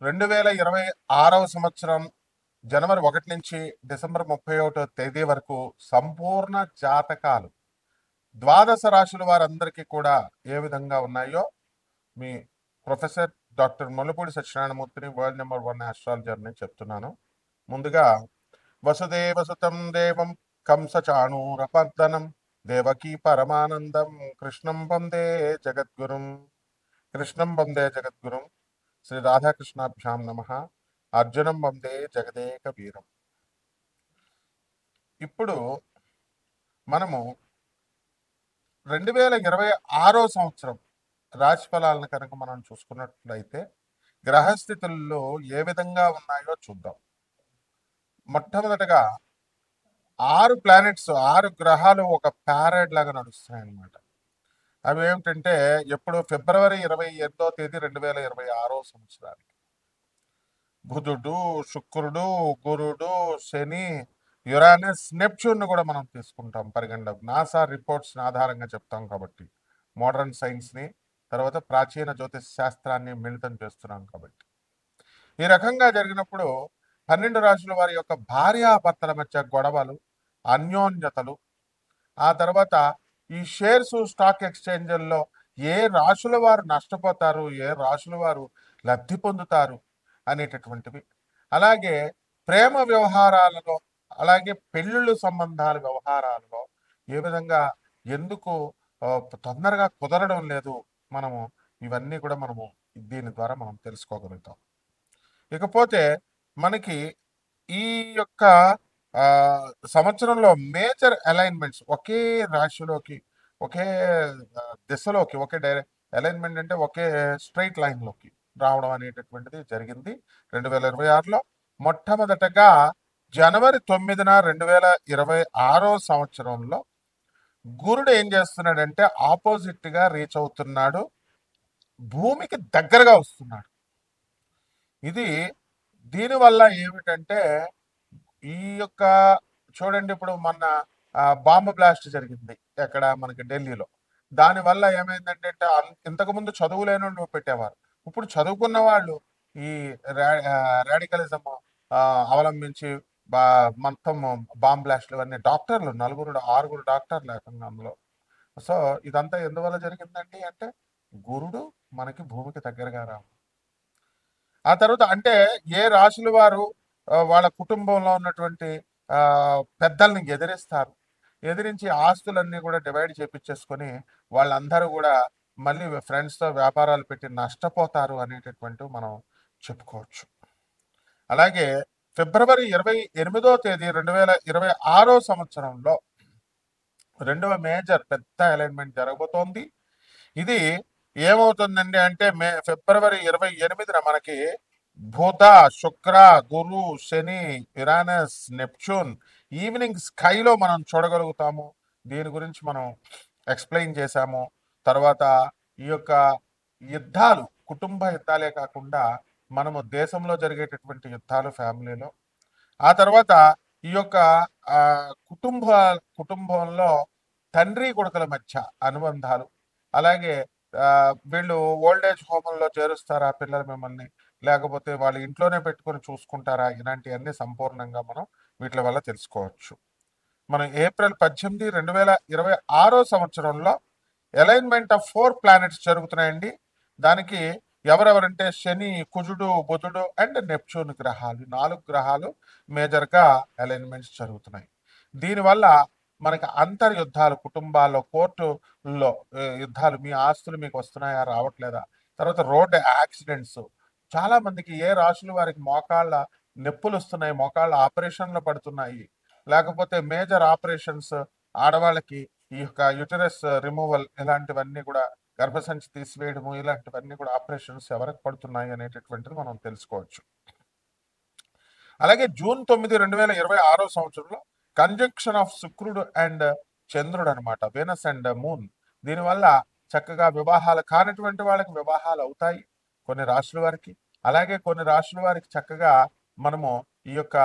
2026వ సంవత్సరం జనవరి 1 నుంచి డిసెంబర్ 31వ తేదీ వరకు సంపూర్ణ జాతకాలు ద్వాదశ రాశుల వారందరికీ కూడా ఏ విధంగా ఉన్నాయో మీ ప్రొఫెసర్ డాక్టర్ ముల్లపూడి సత్యనారాయణమూర్తిని వరల్డ్ నెంబర్ 1 ఆస్ట్రాలజర్ని చెప్తున్నాను. ముందుగా వసుదేవసుతం దేవం కంసచాణూరపర్దనం దేవకీ పరమానందం కృష్ణం వందే జగద్గురుం శ్రీ రాధాకృష్ణాభ్యాం నమః. అర్జునం వందే జగదేక వీరం. ఇప్పుడు మనము 2026 సంవత్సరం రాశి ఫలాలను కనుక మనం చూసుకున్నట్లయితే గ్రహస్థితుల్లో ఏ విధంగా ఉన్నాయో చూద్దాం. మొట్టమొదటగా 6 ప్లానెట్స్ 6 గ్రహాలు ఒక ప్యారెడ్ లాగా నడుస్తున్నాయి అన్నమాట. అవి ఏమిటంటే ఎప్పుడు ఫిబ్రవరి 28వ తేదీ 2026 సంవత్సరానికి బుధుడు, శుక్రుడు, గురుడు, శని, యురానస్, నెప్ట్యూన్ కూడా మనం తీసుకుంటాం పరిగణలోకి. నాసా రిపోర్ట్స్ ఆధారంగా చెప్తాం కాబట్టి మోడర్న్ సైన్స్ని తర్వాత ప్రాచీన జ్యోతిష శాస్త్రాన్ని మిళితం చేస్తున్నాం కాబట్టి ఈ రకంగా జరిగినప్పుడు 12 రాశుల వారి యొక్క భార్యాభర్తల మధ్య గొడవలు, అన్యోన్యతలు, ఆ తర్వాత ఈ షేర్స్ స్టాక్ ఎక్స్చేంజ్ల్లో ఏ రాశుల వారు నష్టపోతారు, ఏ రాశుల వారు లబ్ధి పొందుతారు అనేటటువంటివి, అలాగే ప్రేమ వ్యవహారాలలో, అలాగే పెళ్ళిళ్ళు సంబంధాల వ్యవహారాలలో ఏ విధంగా ఎందుకు తొందరగా కుదరడం లేదు, మనము ఇవన్నీ కూడా మనము దీని ద్వారా మనం తెలుసుకోగలుగుతాం. ఇకపోతే మనకి ఈ యొక్క సంవత్సరంలో మేజర్ అలైన్మెంట్స్ ఒకే రాశిలోకి, ఒకే దిశలోకి, ఒకే అలైన్మెంట్ అంటే ఒకే స్ట్రైట్ లైన్లోకి రావడం అనేటటువంటిది జరిగింది 2026లో. మొట్టమొదటగా జనవరి 9న 2026 సంవత్సరంలో గురుడు ఏం చేస్తున్నాడంటే ఆపోజిట్గా రీచ్ అవుతున్నాడు, భూమికి దగ్గరగా వస్తున్నాడు. ఇది దీనివల్ల ఏమిటంటే ఈ యొక్క చూడండి, ఇప్పుడు మొన్న బాంబు బ్లాస్ట్ జరిగింది ఎక్కడ మనకి ఢిల్లీలో. దానివల్ల ఏమైందంటే ఇంతకుముందు చదువులేని వాళ్ళు పెట్టేవారు, ఇప్పుడు చదువుకున్న వాళ్ళు ఈ రాడికలిజం అవలంబించి మొత్తం బాంబ్ బ్లాస్ట్లు అన్నీ డాక్టర్లు 6 డాక్టర్లు ఏకంగా అందులో. సో ఇదంతా ఎందువల్ల జరిగిందండి అంటే గురుడు మనకి భూమికి దగ్గరగా రావడం. ఆ తర్వాత అంటే ఏ రాశుల వారు వాళ్ళ కుటుంబంలో ఉన్నటువంటి పెద్దల్ని ఎదిరిస్తారు, ఎదిరించి ఆస్తులన్నీ కూడా డివైడ్ చేపించేసుకొని వాళ్ళందరూ కూడా మళ్ళీ ఫ్రెండ్స్తో వ్యాపారాలు పెట్టి నష్టపోతారు అనేటటువంటివి మనం చెప్పుకోవచ్చు. అలాగే ఫిబ్రవరి 28వ తేదీ 2026 సంవత్సరంలో రెండవ మేజర్ పెద్ద అలైన్మెంట్ జరగబోతోంది. ఇది ఏమవుతుందండి అంటే ఫిబ్రవరి 28న మనకి బుధ, శుక్ర, గురు, శని, యురానస్, నెప్ట్యూన్ ఈవినింగ్ స్కైలో మనం చూడగలుగుతాము. దీని గురించి మనం ఎక్స్ప్లెయిన్ చేశాము. తర్వాత ఈ యొక్క యుద్ధాలు కుటుంబ యుద్ధాలే కాకుండా మనము దేశంలో జరిగేటటువంటి యుద్ధాలు ఫ్యామిలీలో, ఆ తర్వాత ఈ యొక్క కుటుంబంలో తండ్రి కొడుకుల మధ్య అనుబంధాలు, అలాగే వీళ్ళు ఓల్డేజ్ హోమ్లో చేరుస్తారా పిల్లలు మిమ్మల్ని, లేకపోతే వాళ్ళు ఇంట్లోనే పెట్టుకొని చూసుకుంటారా, ఇలాంటివన్నీ సంపూర్ణంగా మనం వీటి వల్ల తెలుసుకోవచ్చు. మనం ఏప్రిల్ 18, 2026 సంవత్సరంలో అలైన్మెంట్ ఆఫ్ 4 ప్లానెట్స్ జరుగుతున్నాయండి. దానికి ఎవరెవరంటే శని, కుజుడు, బుధుడు అండ్ నెప్ట్యూన్ గ్రహాలు, 4 గ్రహాలు మేజర్గా అలైన్మెంట్స్ జరుగుతున్నాయి. దీనివల్ల మనకి అంతర్యుద్ధాలు, కుటుంబాల్లో కోర్టుల్లో యుద్ధాలు, మీ ఆస్తులు మీకు వస్తున్నాయా రావట్లేదా, తర్వాత రోడ్డు యాక్సిడెంట్స్, చాలా మందికి ఏ రాశుల వారికి మోకాళ్ళ నొప్పులు వస్తున్నాయి, మోకాళ్ళ ఆపరేషన్లు పడుతున్నాయి, లేకపోతే మేజర్ ఆపరేషన్స్ ఆడవాళ్ళకి ఈ యొక్క యుటరస్ రిమూవల్, ఇలాంటివన్నీ కూడా గర్భసంచి తీసివేయడము, ఇలాంటివన్నీ కూడా ఆపరేషన్స్ ఎవరికి పడుతున్నాయి అనేటటువంటిది మనం తెలుసుకోవచ్చు. అలాగే జూన్ 9, 2026 సంవత్సరంలో కంజంక్షన్ ఆఫ్ శుక్రుడు అండ్ చంద్రుడు అనమాట, వెనస్ అండ్ మూన్. దీనివల్ల చక్కగా వివాహాలు కానటువంటి వాళ్ళకి వివాహాలు అవుతాయి కొన్ని రాశుల వారికి. అలాగే కొన్ని రాశుల వారికి చక్కగా మనము ఈ యొక్క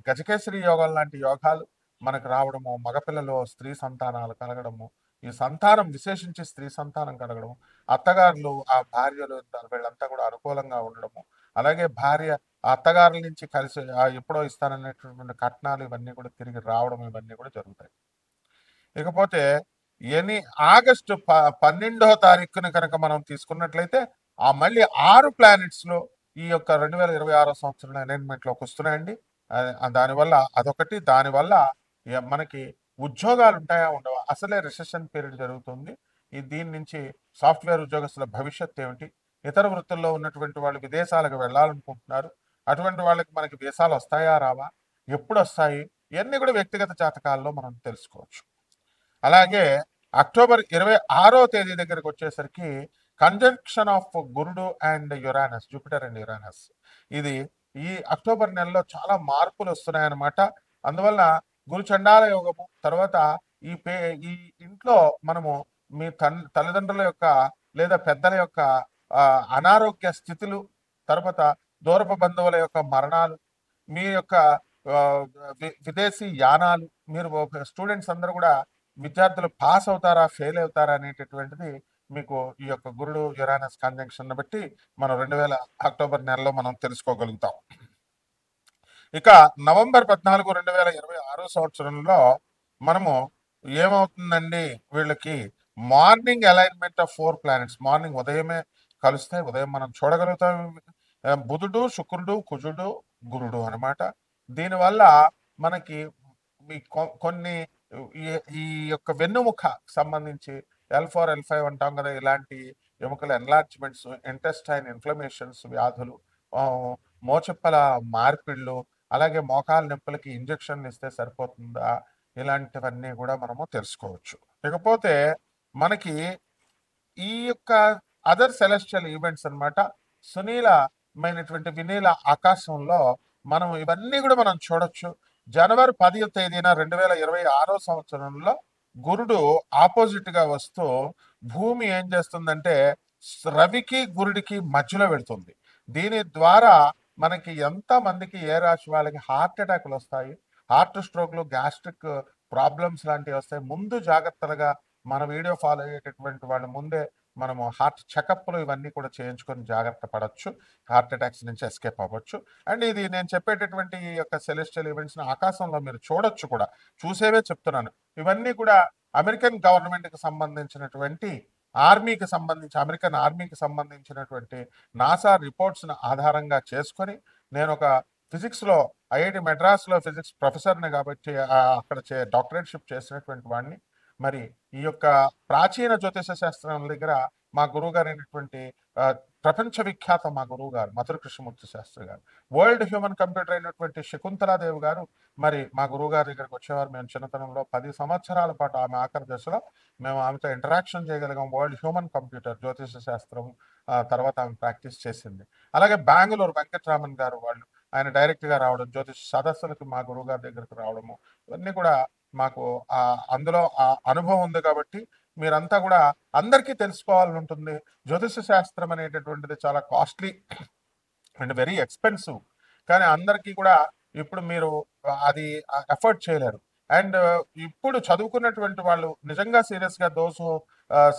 గజకేసరి యోగం లాంటి యోగాలు మనకు రావడము, మగపిల్లలు స్త్రీ సంతానాలు కలగడము, ఈ సంతానం విశేషించి స్త్రీ సంతానం కలగడము, అత్తగారులు ఆ భార్యలు వీళ్ళంతా కూడా అనుకూలంగా ఉండడము, అలాగే భార్య అత్తగారుల నుంచి కలిసి ఎప్పుడో ఇస్తాననేటటువంటి కట్నాలు ఇవన్నీ కూడా తిరిగి రావడం ఇవన్నీ కూడా జరుగుతాయి. ఇకపోతే ఎని ఆగస్టు 12వ తారీఖున కనుక మనం తీసుకున్నట్లయితే మళ్ళీ 6 ప్లానెట్స్ లో ఈ యొక్క 2026 సంవత్సరం అలైన్మెంట్ లోకి వస్తున్నాయండి. దానివల్ల అదొకటి. దానివల్ల మనకి ఉద్యోగాలు ఉంటాయా ఉండవా, అసలే రిసెషన్ పీరియడ్ జరుగుతుంది. దీని నుంచి సాఫ్ట్వేర్ ఉద్యోగస్తుల భవిష్యత్తు ఏమిటి, ఇతర వృత్తుల్లో ఉన్నటువంటి వాళ్ళు విదేశాలకు వెళ్ళాలనుకుంటున్నారు, అటువంటి వాళ్ళకి మనకి వీసాలు వస్తాయా రావా, ఎప్పుడు వస్తాయి, ఇవన్నీ కూడా వ్యక్తిగత జాతకాల్లో మనం తెలుసుకోవచ్చు. అలాగే అక్టోబర్ 26వ తేదీ దగ్గరకు వచ్చేసరికి కంజంక్షన్ ఆఫ్ గురుడు and Uranus, Jupiter and Uranus, ఇది ఈ అక్టోబర్ నెలలో చాలా మార్పులు వస్తున్నాయన్నమాట. అందువల్ల గురు చండాల యోగము తర్వాత ఈ ఇంట్లో మనము మీ తల్లిదండ్రుల యొక్క లేదా పెద్దల యొక్క అనారోగ్య స్థితులు, తర్వాత దూరపు బంధువుల యొక్క మరణాలు, మీ యొక్క విదేశీ యానాలు, మీరు స్టూడెంట్స్ అందరూ కూడా విద్యార్థులు పాస్ అవుతారా ఫెయిల్ అవుతారా అనేటటువంటిది మీకు ఈ యొక్క గురుడు యురానస్ కంజంక్షన్ బట్టి మనం అక్టోబర్ నెలలో మనం తెలుసుకోగలుగుతాం. ఇక నవంబర్ 14, 2026 సంవత్సరంలో మనము ఏమవుతుందండి, వీళ్ళకి morning alignment of 4 planets morning ఉదయమే కలుస్తాయి. ఉదయం మనం చూడగలుగుతాం. బుధుడు, శుక్రుడు, కుజుడు, గురుడు అనమాట. దీనివల్ల మనకి కొన్ని ఈ యొక్క వెన్నుముక సంబంధించి L4, L5 అంటాం కదా, ఇలాంటి ఎముకల ఎన్లార్జ్మెంట్స్, ఇంటెస్టైన్ ఇన్ఫ్లమేషన్స్ వ్యాధులు, మోచెప్పల మార్పిళ్ళు, అలాగే మోకాల నొప్పులకి ఇంజక్షన్లు ఇస్తే సరిపోతుందా, ఇలాంటివన్నీ కూడా మనము తెలుసుకోవచ్చు. ఇకపోతే మనకి ఈ యొక్క అదర్ సెలెస్టియల్ ఈవెంట్స్ అనమాట, సునీలమైనటువంటి వినీల ఆకాశంలో మనం ఇవన్నీ కూడా మనం చూడొచ్చు. జనవరి 10వ తేదీన 2026 సంవత్సరంలో గురుడు ఆపోజిట్ గా వస్తూ భూమి ఏం చేస్తుందంటే రవికి గురుడికి మధ్యలో వెళుతుంది. దీని ద్వారా మనకి ఎంత మందికి ఏ రాశి వాళ్ళకి హార్ట్ అటాక్లు వస్తాయి, హార్ట్ స్ట్రోక్లు, గ్యాస్ట్రిక్ ప్రాబ్లమ్స్ లాంటివి వస్తాయి. ముందు జాగ్రత్తలుగా మన వీడియో ఫాలో అయ్యేటటువంటి వాళ్ళు ముందే మనము హార్ట్ చెకప్లు ఇవన్నీ కూడా చేయించుకొని జాగ్రత్త పడవచ్చు, హార్ట్ అటాక్స్ నుంచి ఎస్కేప్ అవ్వచ్చు. అండ్ ఇది నేను చెప్పేటటువంటి ఈ యొక్క సెలెస్టియల్ ఈవెంట్స్ని ఆకాశంలో మీరు చూడొచ్చు కూడా, చూసేవే చెప్తున్నాను. ఇవన్నీ కూడా అమెరికన్ గవర్నమెంట్కి సంబంధించినటువంటి అమెరికన్ ఆర్మీకి సంబంధించినటువంటి నాసా రిపోర్ట్స్ని ఆధారంగా చేసుకొని నేను ఒక ఫిజిక్స్లో ఐఐటి మెడ్రాస్లో ఫిజిక్స్ ప్రొఫెసర్ని కాబట్టి అక్కడ డాక్టరేట్షిప్ చేసినటువంటి వాడిని. మరి ఈ యొక్క ప్రాచీన జ్యోతిష శాస్త్రం దగ్గర మా గురువు గారు అయినటువంటి ప్రపంచ విఖ్యాత మా గురువు గారు మధుర కృష్ణమూర్తి శాస్త్రి గారు, వరల్డ్ హ్యూమన్ కంప్యూటర్ అయినటువంటి శకుంతలాదేవి గారు మరి మా గురువు గారి దగ్గరికి వచ్చేవారు. మేము చిన్నతనంలో 10 సంవత్సరాల పాటు ఆమె ఆఖరి దశలో మేము ఆమెతో ఇంటరాక్షన్ చేయగలిగాం. వరల్డ్ హ్యూమన్ కంప్యూటర్ జ్యోతిష శాస్త్రం తర్వాత ఆమె ప్రాక్టీస్ చేసింది. అలాగే బెంగళూరు వెంకటరామన్ గారు, వాళ్ళు ఆయన డైరెక్ట్ గా రావడం, జ్యోతిష సదస్సులకు మా గురువు గారి దగ్గరకు రావడము, ఇవన్నీ కూడా మాకు అందులో అనుభవం ఉంది. కాబట్టి మీరంతా కూడా అందరికీ తెలుసుకోవాలని ఉంటుంది. జ్యోతిష శాస్త్రం అనేటటువంటిది చాలా కాస్ట్లీ అండ్ వెరీ ఎక్స్పెన్సివ్, కానీ అందరికీ కూడా ఇప్పుడు మీరు అది ఎఫర్ట్ చేయలేరు. అండ్ ఇప్పుడు చదువుకున్నటువంటి వాళ్ళు నిజంగా సీరియస్ గా those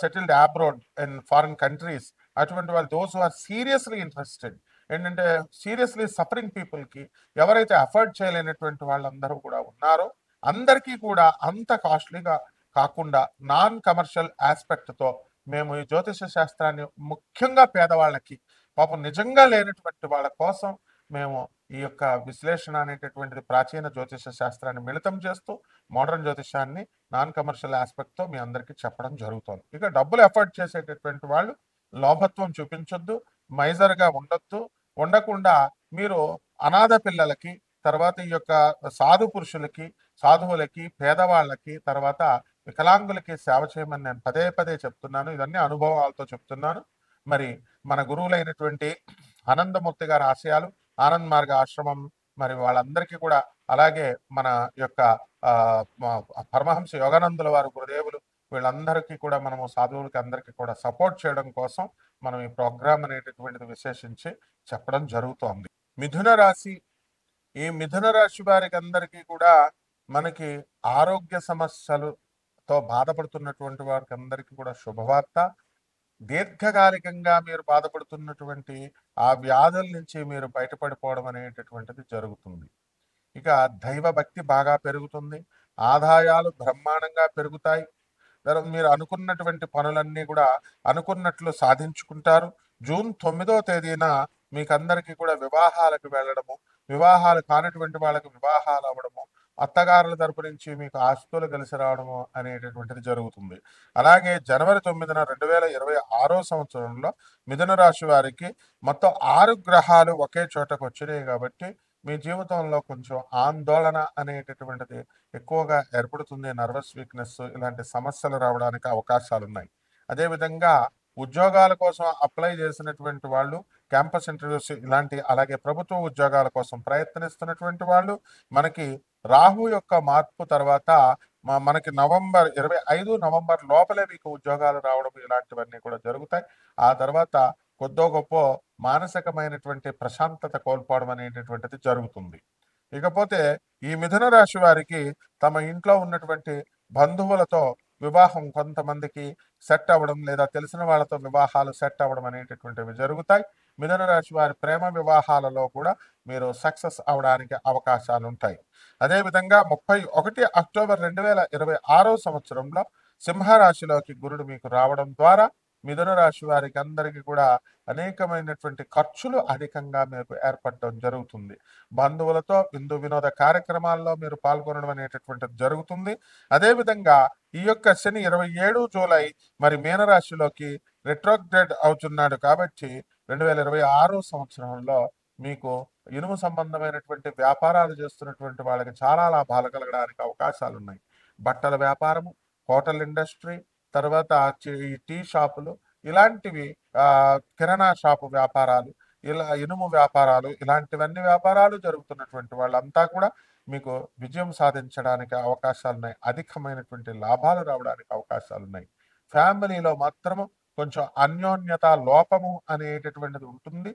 settled abroad in foreign countries, అటువంటి వాళ్ళు దోస్ ఆర్ సీరియస్లీ ఇంట్రెస్టెడ్ ఏంటంటే సీరియస్లీ సఫరింగ్ పీపుల్కి, ఎవరైతే అఫోర్డ్ చేయలేనటువంటి వాళ్ళందరూ కూడా ఉన్నారో అందరికీ కూడా అంత కాస్ట్లీగా కాకుండా నాన్ కమర్షియల్ ఆస్పెక్ట్తో మేము ఈ జ్యోతిష శాస్త్రాన్ని ముఖ్యంగా పేదవాళ్ళకి, పాపం నిజంగా లేనటువంటి వాళ్ళ కోసం మేము ఈ యొక్క విశ్లేషణ అనేటటువంటిది ప్రాచీన జ్యోతిష శాస్త్రాన్ని మిళితం చేస్తూ మోడర్న్ జ్యోతిషాన్ని నాన్ కమర్షియల్ ఆస్పెక్ట్తో మీ అందరికీ చెప్పడం జరుగుతుంది. ఇక డబ్బులు ఎఫర్ట్ చేసేటటువంటి వాళ్ళు లోభత్వం చూపించొద్దు, మైజర్గా ఉండొద్దు. ఉండకుండా మీరు అనాథ పిల్లలకి, తర్వాత ఈ యొక్క సాధు పురుషులకి, సాధువులకి, పేదవాళ్ళకి, తర్వాత వికలాంగులకి సేవ చేయమని నేను పదే పదే చెప్తున్నాను. ఇవన్నీ అనుభవాలతో చెప్తున్నాను. మరి మన గురువులైనటువంటి ఆనందమూర్తి గారి ఆశయాలు, ఆనంద్ మార్గ ఆశ్రమం, మరి వాళ్ళందరికీ కూడా, అలాగే మన యొక్క పరమహంస యోగానందుల వారు గురుదేవులు, వీళ్ళందరికీ కూడా మనము సాధువులకి అందరికీ కూడా సపోర్ట్ చేయడం కోసం మనం ఈ ప్రోగ్రామ్ అనేటటువంటిది విశేషించి చెప్పడం జరుగుతోంది. మిథున రాశి, ఈ మిథున రాశి వారికి అందరికీ కూడా మనకి ఆరోగ్య సమస్యలతో బాధపడుతున్నటువంటి వారికి అందరికీ కూడా శుభవార్త. దీర్ఘకాలికంగా మీరు బాధపడుతున్నటువంటి ఆ వ్యాధుల నుంచి మీరు బయటపడిపోవడం అనేటటువంటిది జరుగుతుంది. ఇక దైవ భక్తి బాగా పెరుగుతుంది. ఆదాయాలు బ్రహ్మాండంగా పెరుగుతాయి. తర్వాత మీరు అనుకున్నటువంటి పనులన్నీ కూడా అనుకున్నట్లు సాధించుకుంటారు. జూన్ 9వ తేదీన మీకందరికీ కూడా వివాహాలకు వెళ్ళడము, వివాహాలు కానటువంటి వాళ్ళకి వివాహాలు అవ్వడము, అత్తగారుల తరపు నుంచి మీకు ఆస్తులు కలిసి రావడము అనేటటువంటిది జరుగుతుంది. అలాగే జనవరి 9న 2026 సంవత్సరంలో మిథున రాశి వారికి మొత్తం 6 గ్రహాలు ఒకే చోటకు వచ్చినాయి కాబట్టి మీ జీవితంలో కొంచెం ఆందోళన అనేటటువంటిది ఎక్కువగా ఏర్పడుతుంది. నర్వస్ వీక్‌నెస్ ఇలాంటి సమస్యలు రావడానికి అవకాశాలున్నాయి. అదేవిధంగా ఉద్యోగాల కోసం అప్లై చేసినటువంటి వాళ్ళు, క్యాంపస్ ఇంటర్వ్యూస్ ఇలాంటి అలాగే ప్రభుత్వ ఉద్యోగాల కోసం ప్రయత్నిస్తున్నటువంటి వాళ్ళు, మనకి రాహు యొక్క మార్పు తర్వాత మనకి 25 నవంబర్ లోపలే మీకు ఉద్యోగాలు రావడం ఇలాంటివన్నీ కూడా జరుగుతాయి. ఆ తర్వాత కొద్దో గొప్పో మానసికమైనటువంటి ప్రశాంతత కోల్పోవడం అనేటటువంటిది జరుగుతుంది. ఇకపోతే ఈ మిథున రాశి వారికి తమ ఇంట్లో ఉన్నటువంటి బంధువులతో వివాహం కొంతమందికి సెట్ అవ్వడం లేదా తెలిసిన వాళ్ళతో వివాహాలు సెట్ అవ్వడం అనేటటువంటివి జరుగుతాయి. మిథున రాశి వారి ప్రేమ వివాహాలలో కూడా మీరు సక్సెస్ అవడానికి అవకాశాలు ఉంటాయి. అదేవిధంగా 31 అక్టోబర్ 2026 సంవత్సరంలో సింహరాశిలోకి గురుడు మీకు రావడం ద్వారా మిథున రాశి వారికి అందరికీ కూడా అనేకమైనటువంటి ఖర్చులు అధికంగా మీకు ఏర్పడడం జరుగుతుంది. బంధువులతో విందు వినోద కార్యక్రమాల్లో మీరు పాల్గొనడం అనేటటువంటిది జరుగుతుంది. అదేవిధంగా ఈ యొక్క శని 27 జూలై మరి మీనరాశిలోకి రెట్రోగ్రేడ్ అవుతున్నాడు కాబట్టి 2026 సంవత్సరంలో మీకు ఇనుము సంబంధమైనటువంటి వ్యాపారాలు చేస్తున్నటువంటి వాళ్ళకి చాలా లాభాలు కలగడానికి అవకాశాలు ఉన్నాయి. బట్టల వ్యాపారము, హోటల్ ఇండస్ట్రీ, తర్వాత ఈ టీ షాపులు ఇలాంటివి, కిరాణా షాపు వ్యాపారాలు, ఇలా ఇనుము వ్యాపారాలు ఇలాంటివన్నీ వ్యాపారాలు జరుగుతున్నటువంటి వాళ్ళంతా కూడా మీకు విజయం సాధించడానికి అవకాశాలున్నాయి. అధికమైనటువంటి లాభాలు రావడానికి అవకాశాలున్నాయి. ఫ్యామిలీలో మాత్రము కొంచెం అన్యోన్యత లోపము అనేటటువంటిది ఉంటుంది.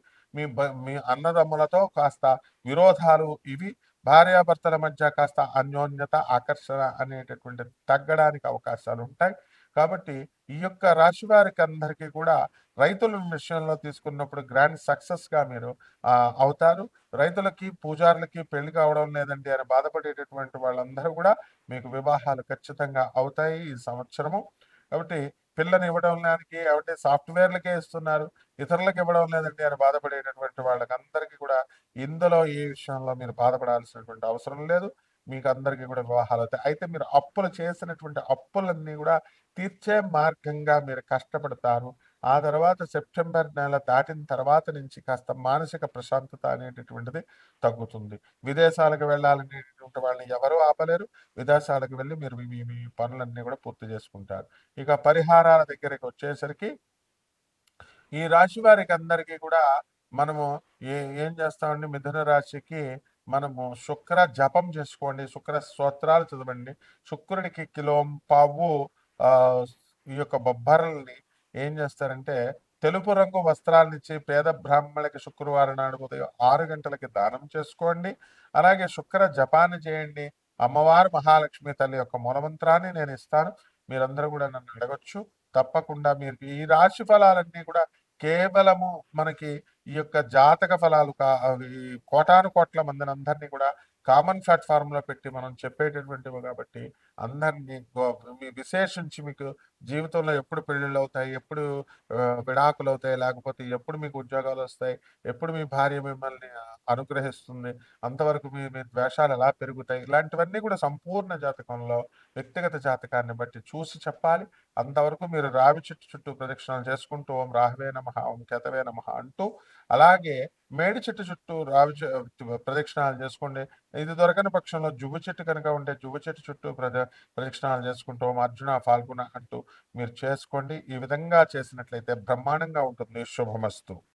మీ అన్నదమ్ములతో కాస్త విరోధాలు ఇవి, భార్యాభర్తల మధ్య కాస్త అన్యోన్యత, ఆకర్షణ అనేటటువంటిది తగ్గడానికి అవకాశాలు ఉంటాయి. కాబట్టి ఈ యొక్క రాశి వారికి అందరికీ కూడా రైతుల విషయంలో తీసుకున్నప్పుడు గ్రాండ్ సక్సెస్‌గా మీరు అవుతారు. రైతులకి, పూజారులకి పెళ్లి కావడం లేదండి అని బాధపడేటటువంటి వాళ్ళందరూ కూడా మీకు వివాహాలు ఖచ్చితంగా అవుతాయి ఈ సంవత్సరము. కాబట్టి పిల్లనివ్వడం దానికి అంటే సాఫ్ట్‌వేర్‌లకే ఇస్తున్నారు. ఇతరులకు ఇవ్వడం లేదండి అని బాధపడేటటువంటి వాళ్ళకందరికీ కూడా ఇందులో ఏ విషయంలో మీరు బాధపడాల్సినటువంటి అవసరం లేదు. మీకందరికీ కూడా వివాహాలవుతాయి. అయితే మీరు అప్పులు చేసినటువంటి అప్పులన్నీ కూడా తీర్చే మార్గంగా మీరు కష్టపడతారు. ఆ తర్వాత సెప్టెంబర్ నెల దాటిన తర్వాత నుంచి కాస్త మానసిక ప్రశాంతత అనేటటువంటిది తగ్గుతుంది. విదేశాలకు వెళ్ళాలనేటటువంటి వాళ్ళని ఎవరు ఆపలేరు. విదేశాలకు వెళ్ళి మీరు మీ మీ మీ పనులన్నీ కూడా పూర్తి చేసుకుంటారు. ఇక పరిహారాల దగ్గరికి వచ్చేసరికి ఈ రాశి వారికి అందరికీ కూడా మనము ఏం చేస్తామండి, మిథున రాశికి మనము శుక్ర జపం చేసుకోండి, శుక్ర స్తోత్రాలు చదవండి. శుక్రుడికి కిలోంపావు ఆ ఈ యొక్క బొబ్బర్లని ఏం చేస్తారంటే తెలుపు రంగు వస్త్రాలనిచ్చి పేద బ్రాహ్మణులకి శుక్రవారం నాడు ఉదయం 6 గంటలకి దానం చేసుకోండి. అలాగే శుక్ర జపాన్ని చేయండి. అమ్మవారు మహాలక్ష్మి తల్లి యొక్క మూలమంత్రాన్ని నేను ఇస్తాను. మీరందరూ కూడా నన్ను అడగొచ్చు. తప్పకుండా మీరు ఈ రాశి ఫలాలన్నీ కూడా కేవలము మనకి ఈ యొక్క జాతక ఫలాలు అవి కోటాను కోట్ల మందిని కూడా కామన్ ప్లాట్ఫామ్ లో పెట్టి మనం చెప్పేటటువంటివి కాబట్టి అందరినీ విశేషించి మీకు జీవితంలో ఎప్పుడు పెళ్ళిళ్ళు అవుతాయి, ఎప్పుడు విడాకులు అవుతాయి, లేకపోతే ఎప్పుడు మీకు ఉద్యోగాలు వస్తాయి, ఎప్పుడు మీ భార్య మిమ్మల్ని అనుగ్రహిస్తుంది, అంతవరకు మీ ద్వేషాలు ఎలా పెరుగుతాయి, ఇలాంటివన్నీ కూడా సంపూర్ణ జాతకంలో వ్యక్తిగత జాతకాన్ని బట్టి చూసి చెప్పాలి. అంతవరకు మీరు రావి చెట్టు చుట్టూ ప్రదక్షిణాలు చేసుకుంటూ ఓం రాహవే నమః, ఓం కేతవే నమః అంటూ, అలాగే మేడి చెట్టు చుట్టూ ప్రదక్షిణాలు చేసుకోండి. ఇది దొరకని పక్షంలో జువ్వు చెట్టు కనుక ఉంటే జువ్వు చెట్టు చుట్టూ ప్రదక్షిణాలు చేసుకుంటూ ఓం అర్జున ఫాల్గుణ అంటూ మీరు చేసుకోండి. ఈ విధంగా చేసినట్లయితే బ్రహ్మాండంగా ఉంటుంది. శుభమస్తు.